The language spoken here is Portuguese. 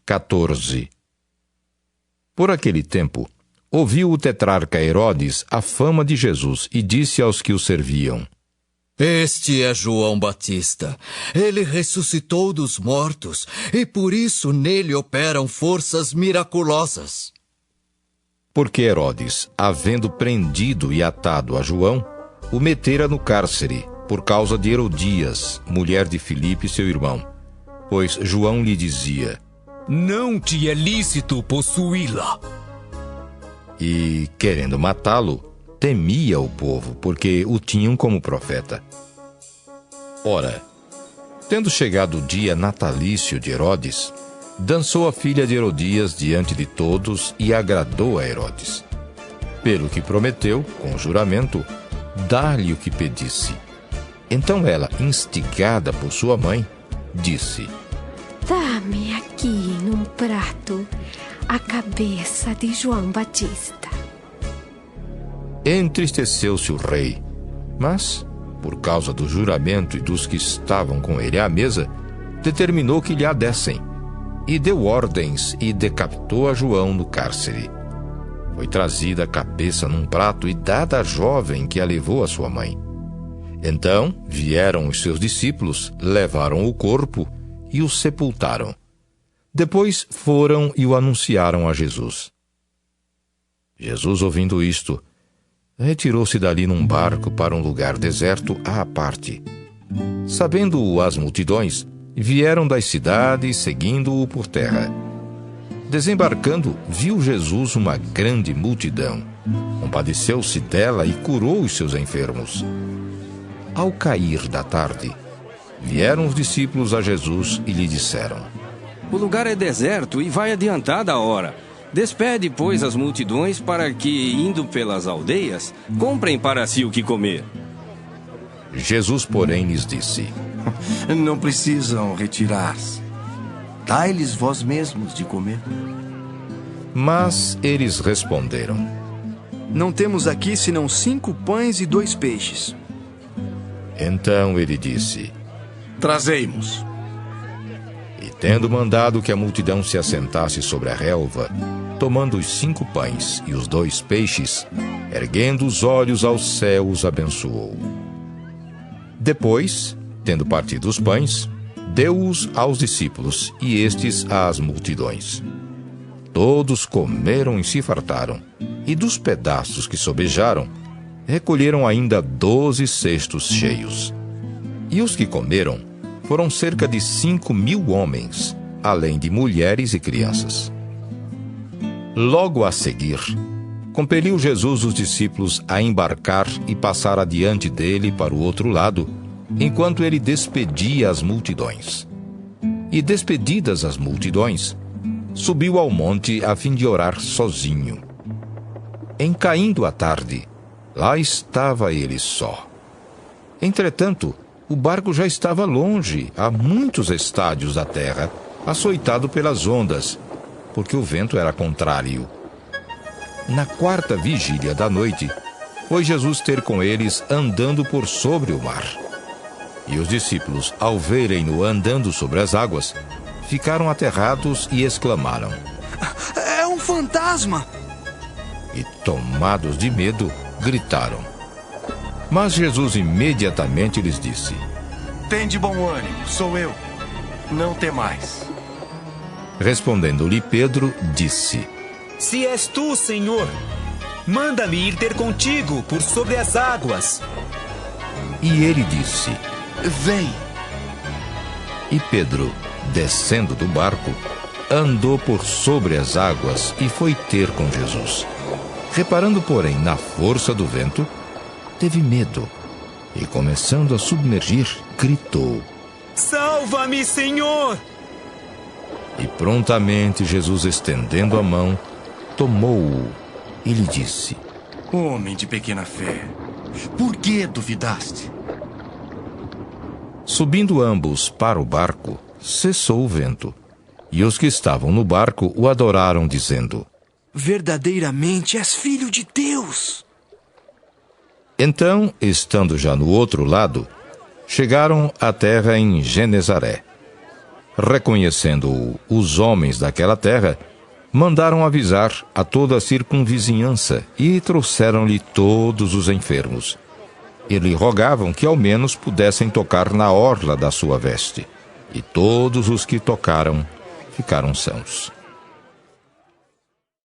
14. Por aquele tempo, ouviu o tetrarca Herodes a fama de Jesus e disse aos que o serviam: Este é João Batista. Ele ressuscitou dos mortos e por isso nele operam forças miraculosas. Porque Herodes, havendo prendido e atado a João, o metera no cárcere, por causa de Herodias, mulher de Filipe, seu irmão. Pois João lhe dizia: Não te é lícito possuí-la. E, querendo matá-lo, temia o povo, porque o tinham como profeta. Ora, tendo chegado o dia natalício de Herodes, dançou a filha de Herodias diante de todos e agradou a Herodes. Pelo que prometeu, com juramento, dar-lhe o que pedisse. Então ela, instigada por sua mãe, disse: Dá-me aqui num prato a cabeça de João Batista. Entristeceu-se o rei, mas, por causa do juramento e dos que estavam com ele à mesa, determinou que lhe a dessem, e deu ordens e decapitou a João no cárcere. Foi trazida a cabeça num prato e dada à jovem que a levou à sua mãe. Então vieram os seus discípulos, levaram o corpo e o sepultaram. Depois foram e o anunciaram a Jesus. Jesus, ouvindo isto, retirou-se dali num barco para um lugar deserto à parte. Sabendo-o as multidões, vieram das cidades seguindo-o por terra. Desembarcando, viu Jesus uma grande multidão. Compadeceu-se dela e curou os seus enfermos. Ao cair da tarde, vieram os discípulos a Jesus e lhe disseram: O lugar é deserto e vai adiantada a hora. Despede, pois, as multidões para que, indo pelas aldeias, comprem para si o que comer. Jesus, porém, lhes disse: Não precisam retirar-se. Dai-lhes vós mesmos de comer. Mas eles responderam: Não temos aqui senão 5 pães e 2 peixes. Então ele disse: Trazei-mos. E tendo mandado que a multidão se assentasse sobre a relva, tomando os 5 pães e os 2 peixes, erguendo os olhos ao céu, os abençoou. Depois, tendo partido os pães, deu-os aos discípulos e estes às multidões. Todos comeram e se fartaram, e dos pedaços que sobejaram, recolheram ainda 12 cestos cheios. E os que comeram foram cerca de 5.000 homens, além de mulheres e crianças. Logo a seguir, compeliu Jesus os discípulos a embarcar e passar adiante dele para o outro lado, enquanto ele despedia as multidões. E despedidas as multidões, subiu ao monte a fim de orar sozinho. Em caindo a tarde, lá estava ele só. Entretanto, o barco já estava longe, a muitos estádios da terra, açoitado pelas ondas, porque o vento era contrário. Na 4ª vigília da noite, foi Jesus ter com eles andando por sobre o mar. E os discípulos, ao verem-no andando sobre as águas, ficaram aterrados e exclamaram: É um fantasma! E, tomados de medo, gritaram. Mas Jesus imediatamente lhes disse: Tende bom ânimo, sou eu. Não temais. Respondendo-lhe Pedro, disse: Se és tu, Senhor, manda-me ir ter contigo por sobre as águas. E ele disse: Vem. E Pedro, descendo do barco, andou por sobre as águas e foi ter com Jesus. Reparando, porém, na força do vento, teve medo e, começando a submergir, gritou: Salva-me, Senhor! E prontamente Jesus, estendendo a mão, tomou-o e lhe disse: Homem de pequena fé, por que duvidaste? Subindo ambos para o barco, cessou o vento. E os que estavam no barco o adoraram, dizendo: Verdadeiramente és filho de Deus! Então, estando já no outro lado, chegaram à terra em Genezaré. Reconhecendo-o os homens daquela terra, mandaram avisar a toda a circunvizinhança e trouxeram-lhe todos os enfermos. E lhe rogavam que ao menos pudessem tocar na orla da sua veste. E todos os que tocaram ficaram sãos.